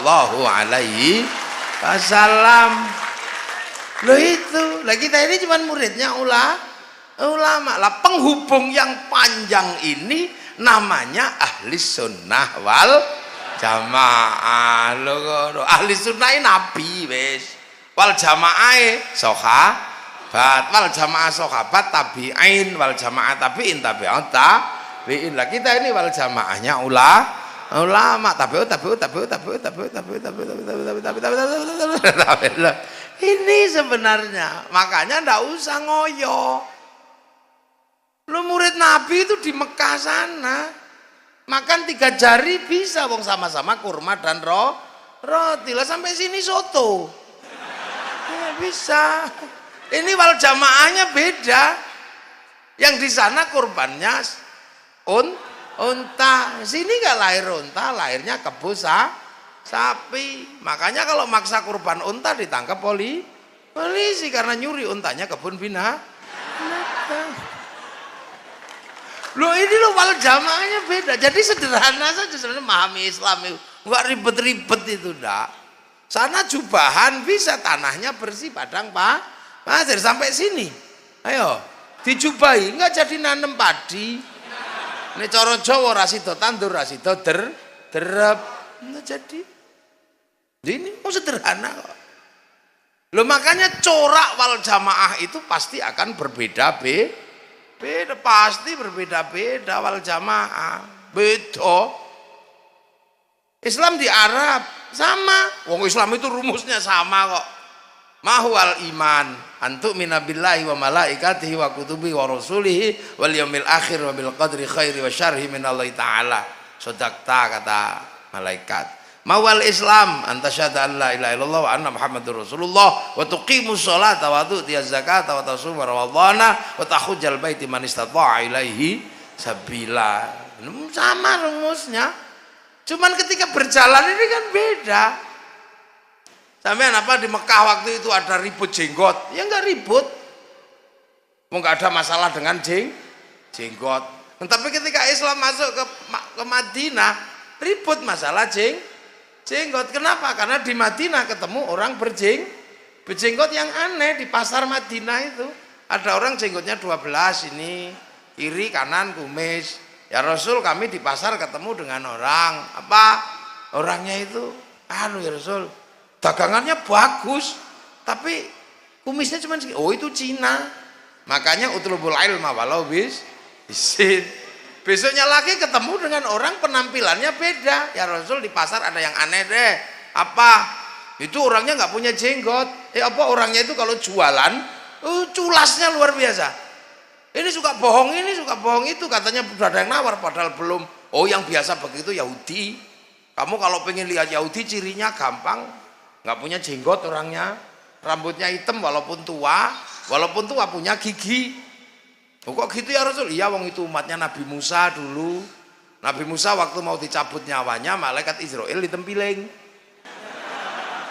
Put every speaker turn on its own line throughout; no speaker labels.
sallallahu alaihi wasallam. Loh itu, lah kita ini cuma muridnya ulama. Lah penghubung yang panjang ini namanya ahli sunnah wal jamaah. Loh, ahli sunnah ini nabi wis, wal jamaah sahabat, wal jamaah sahabat tabi'in, wal jamaah tabi'in tabi'ut tabi'in. Lah kita ini wal jamaahnya ulama tabi'ut. Ini sebenarnya, makanya ndak usah ngoyo. Lu murid Nabi itu di Mekah sana, makan 3 jari bisa, wong sama-sama kurma dan roti. Lah sampai sini soto, ya, bisa. Ini wal jamaahnya beda. Yang di sana kurbannya unta, sini nggak lahir unta, lahirnya kebo sapi. Makanya kalau maksa kurban unta ditangkap polisi karena nyuri untanya kebun binatang. Loh ini loh wal jamaahnya beda. Jadi sederhana saja sebenarnya memahami Islam itu, nggak ribet-ribet itu dak. Sana jubahan bisa, tanahnya bersih, padang pasir sampai sini. Ayo dijubahi, nggak jadi nanem padi. Ini coro Jawa rasido tandur rasido derep nggak jadi. Ini mau sederhana kok. Loh makanya corak wal jamaah itu pasti akan beda pasti berbeda-beda. Wal jamaah beda. Islam di Arab sama, wong Islam itu rumusnya sama kok. Mahwal iman antuk minabillahi wa malaikatihi wa kutubihi wa rasulihi wal yaumil akhir wa bil qadri khairi wa syarhi minallahi ta'ala. Sodakta kata malaikat. Mawal Islam antasyhadu an la ilaha illallah wa anna muhammadur rasulullah wa tuqimus sholata wa tu'tiyaz zakata wa tasuma ramadhana wa tahujjal baiti man istata'a ilaihi sabila. Sama rumusnya, cuman ketika berjalan ini kan beda. Sampean apa di Mekah waktu itu ada ribut jenggot? Ya enggak ribut, mau nggak ada masalah dengan jenggot. Tapi ketika Islam masuk ke Madinah, ribut masalah jenggot. Kenapa? Karena di Madinah ketemu orang berjenggot yang aneh. Di pasar Madinah itu ada orang jenggotnya 12, ini kiri kanan kumis. Ya Rasul, kami di pasar ketemu dengan orang, apa orangnya itu ya Rasul, dagangannya bagus tapi kumisnya cuma segini. Oh itu Cina. Makanya utlubul ilma walau bisin. Besoknya lagi ketemu dengan orang penampilannya beda. Ya Rasul, di pasar ada yang aneh deh. Apa? Itu orangnya nggak punya jenggot. Apa orangnya itu kalau jualan, culasnya luar biasa. Ini suka bohong ini, suka bohong itu. Katanya sudah ada yang nawar padahal belum. Oh yang biasa begitu Yahudi. Kamu kalau pengen lihat Yahudi cirinya gampang. Nggak punya jenggot orangnya. Rambutnya hitam walaupun tua punya gigi. Oh, kok gitu ya Rasul? Iya, wong itu umatnya Nabi Musa dulu. Nabi Musa waktu mau dicabut nyawanya, malaikat Israel ditempiling.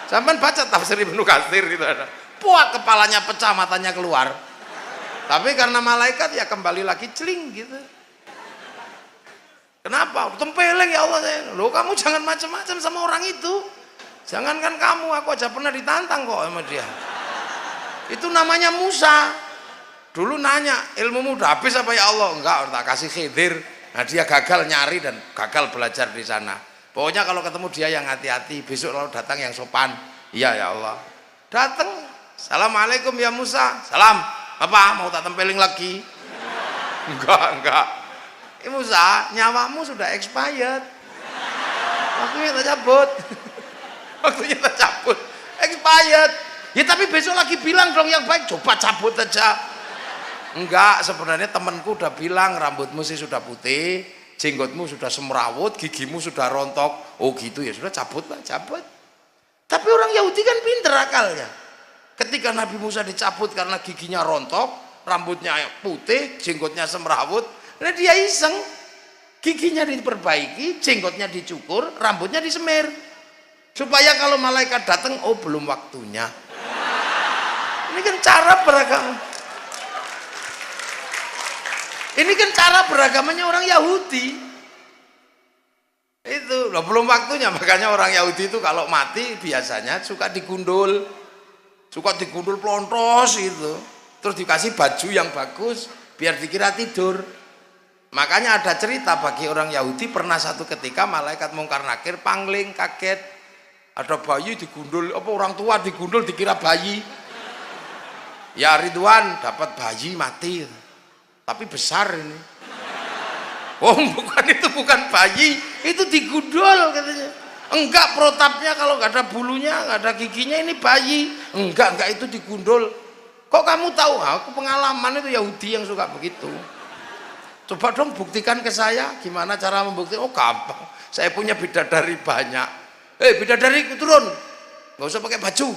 Sampai baca tafsir Ibnu Katsir gitu ada. Puak, kepalanya pecah, matanya keluar. Tapi karena malaikat ya kembali lagi celing gitu. Kenapa? Tempeling ya Allah. Loh kamu jangan macam-macam sama orang itu. Jangankan kamu, aku aja pernah ditantang kok sama dia. Itu namanya Musa. Dulu nanya, ilmumu udah habis apa ya Allah? Enggak, tak kasih Khidir. Nah dia gagal nyari dan gagal belajar di sana. Pokoknya kalau ketemu dia yang hati-hati, besok kalau datang yang sopan. Iya ya Allah. Datang, assalamualaikum ya Musa. Salam. Apa? Mau tak tempeling lagi? Enggak. Musa, nyawamu sudah expired. Waktunya tak cabut. Expired. Ya tapi besok lagi bilang dong yang baik. Coba cabut aja. Enggak, sebenarnya temanku udah bilang rambutmu sih sudah putih, jenggotmu sudah semrawut, gigimu sudah rontok. Oh gitu ya sudah, cabut. Tapi orang Yahudi kan pinter akalnya. Ketika Nabi Musa dicabut karena giginya rontok, rambutnya putih, jenggotnya semrawut, nah dia iseng, giginya diperbaiki, jenggotnya dicukur, rambutnya disemir, supaya kalau malaikat datang, oh belum waktunya. Ini kan cara beragama. Ini kan cara beragamanya orang Yahudi. Itu loh, belum waktunya. Makanya orang Yahudi itu kalau mati biasanya suka digundul plontos itu, terus dikasih baju yang bagus biar dikira tidur. Makanya ada cerita bagi orang Yahudi, pernah satu ketika malaikat mungkar nakir pangling kaget, ada bayi digundul, apa orang tua digundul dikira bayi. Ya Ridwan dapat bayi mati, tapi besar ini. Oh bukan, itu bukan bayi, itu digundul katanya. Enggak, protapnya kalau nggak ada bulunya, nggak ada giginya, ini bayi. Enggak, itu digundul. Kok kamu tahu? Aku pengalaman, itu Yahudi yang suka begitu. Coba dong buktikan ke saya, gimana cara membuktikan? Oh gampang, saya punya bidadari banyak. Bidadari turun, nggak usah pakai baju.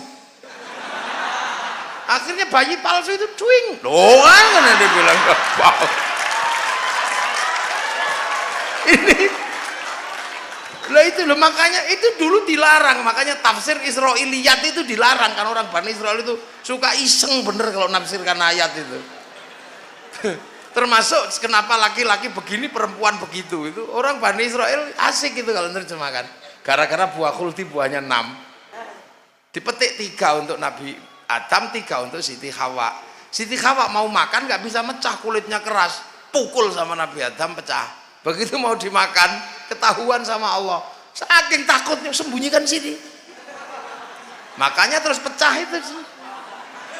Akhirnya bayi palsu itu cuing. Loh kan dia bilang gampang. Ini lah itu loh, makanya itu dulu dilarang, makanya tafsir Israiliyat itu dilarang kan. Orang Bani Israel itu suka iseng bener kalau nafsirkan ayat itu. Termasuk kenapa laki-laki begini perempuan begitu, itu orang Bani Israel asik itu kalau terjemahkan. Gara-gara buah khuldi buahnya 6, dipetik 3 untuk Nabi Adam, 3 untuk Siti Hawa. Siti Hawa mau makan nggak bisa mecah, kulitnya keras, pukul sama Nabi Adam pecah. Begitu mau dimakan ketahuan sama Allah, saking takutnya sembunyikan sini, makanya terus pecah itu.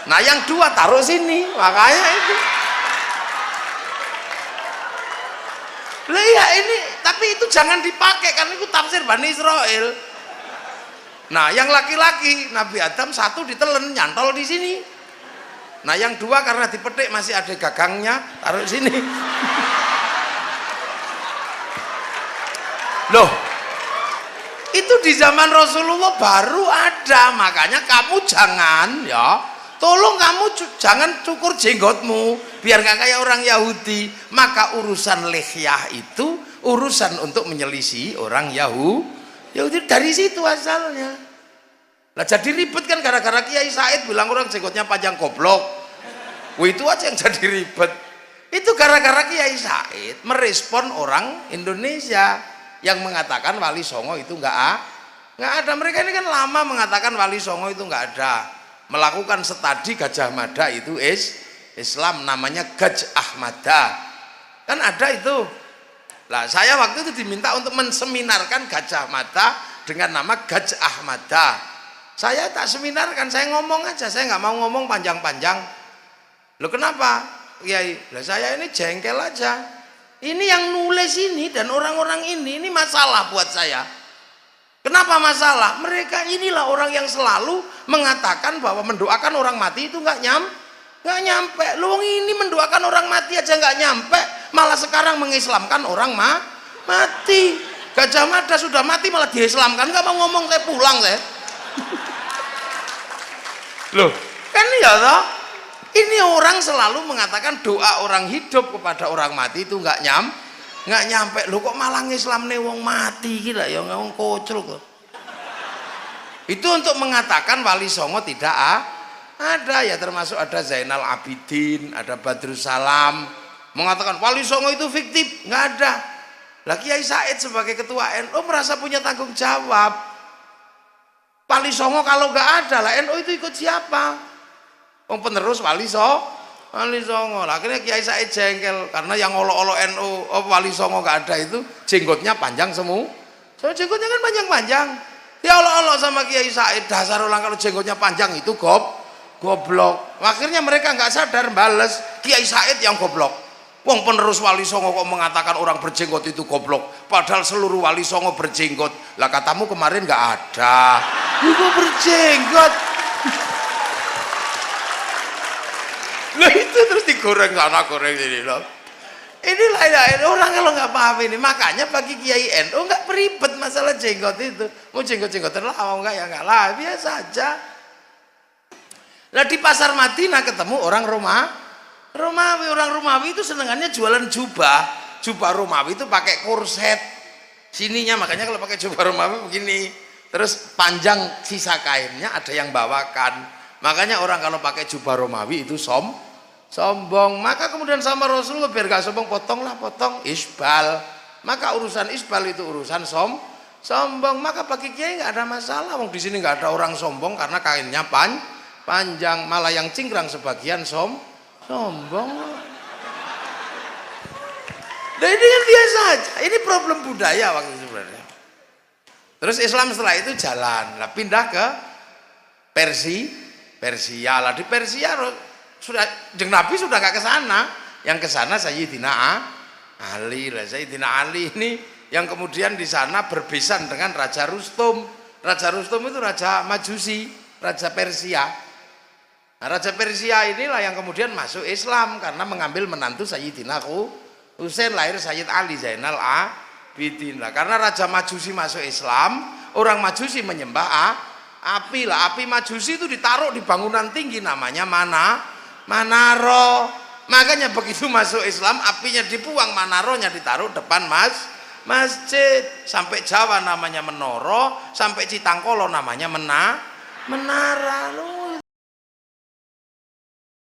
Nah yang 2 taruh sini, makanya itu. Lah ya ini, tapi itu jangan dipakai kan, itu tafsir Bani Israel. Nah yang laki-laki Nabi Adam 1 ditelen nyantol di sini. Nah yang 2 karena dipetik masih ada gagangnya, taruh sini. Loh, itu di zaman Rasulullah baru ada. Makanya kamu jangan, ya tolong kamu jangan cukur jenggotmu biar gak kayak orang Yahudi. Maka urusan lihyah itu urusan untuk menyelisih orang Yahudi. Dari situ asalnya. Nah jadi ribet kan gara-gara Kiai Said bilang orang jenggotnya panjang goblok. Wah itu aja yang jadi ribet. Itu gara-gara Kiai Said merespon orang Indonesia yang mengatakan Wali Songo itu nggak ada. Mereka ini kan lama mengatakan Wali Songo itu nggak ada, melakukan studi Gajah Mada itu Islam, namanya Gajah Mada kan ada itu. Lah saya waktu itu diminta untuk menseminarkan Gajah Mada dengan nama Gajah Mada. Saya tak seminarkan, saya ngomong aja, saya nggak mau ngomong panjang-panjang. Loh kenapa Kiai? Lah saya ini jengkel aja. Ini yang nulis ini dan orang-orang ini masalah buat saya. Kenapa masalah? Mereka inilah orang yang selalu mengatakan bahwa mendoakan orang mati itu nggak nyampe. Lu ini mendoakan orang mati aja nggak nyampe, malah sekarang mengislamkan orang mati. Gajah Mada sudah mati malah diislamkan, nggak mau ngomong, saya pulang saya. Loh, kan ya toh? Ini orang selalu mengatakan doa orang hidup kepada orang mati itu nggak nyampe. Lo kok malah ngislamne wong mati gila ya, ngomong kocruk. Itu untuk mengatakan Wali Songo tidak ada ya, termasuk ada Zainal Abidin, ada Badrus Salam mengatakan Wali Songo itu fiktif, nggak ada. Lah Kiai Said sebagai ketua NU merasa punya tanggung jawab. Wali Songo kalau nggak ada lah NU itu ikut siapa? Penerus Wali Songo. Akhirnya Kiai Said jengkel karena yang olok-olok NU Wali Songo gak ada itu jenggotnya panjang semua. Soalnya jenggotnya kan panjang-panjang. Ya olok-olok sama Kiai Said, dasar orang kalau jenggotnya panjang itu goblok. Akhirnya mereka nggak sadar bales Kiai Said yang goblok. Wong penerus Wali Songo kok mengatakan orang berjenggot itu goblok, padahal seluruh Wali Songo berjenggot. Lah katamu kemarin nggak ada. Itu berjenggot. Loh itu terus digoreng sana goreng sini loh. Inilah ya, orang kalau nggak paham ini, makanya bagi Kiai NU nggak beribet masalah jenggot itu. Mau jenggot-jenggotan lah, mau nggak ya nggak lah, biasa aja. Nah di pasar Madinah ketemu orang Romawi. Orang Romawi itu senengannya jualan jubah Romawi itu pakai korset sininya, makanya kalau pakai jubah Romawi begini, terus panjang sisa kainnya ada yang bawakan. Makanya orang kalau pakai jubah Romawi itu sombong. Maka kemudian sama Rasulullah biar gak sombong, potong isbal. maka urusan isbal itu urusan sombong. Maka bagi kiai nggak ada masalah. Wong di sini nggak ada orang sombong karena kainnya panjang, malah yang cingkrang sebagian sombong. Nah ini kan biasa aja. Ini problem budaya waktu itu sebenarnya. Terus Islam setelah itu jalan, lah pindah ke Persia lah. Di Persia sudah jeng Nabi sudah nggak ke sana. Yang ke sana Sayyidina Ali lah. Sayyidina Ali ini yang kemudian di sana berbesan dengan Raja Rustum. Raja Rustum itu raja Majusi, raja Persia. Nah, raja Persia inilah yang kemudian masuk Islam karena mengambil menantu Sayyidina Husain, lahir Sayyid Ali Zainal Abidin lah. Karena raja Majusi masuk Islam, orang Majusi menyembah api lah. Api Majusi itu ditaruh di bangunan tinggi namanya Manaro. Makanya begitu masuk Islam apinya dibuang, Manaronya ditaruh depan masjid. Sampai Jawa namanya Menoro, sampai Citangkolo namanya Menara.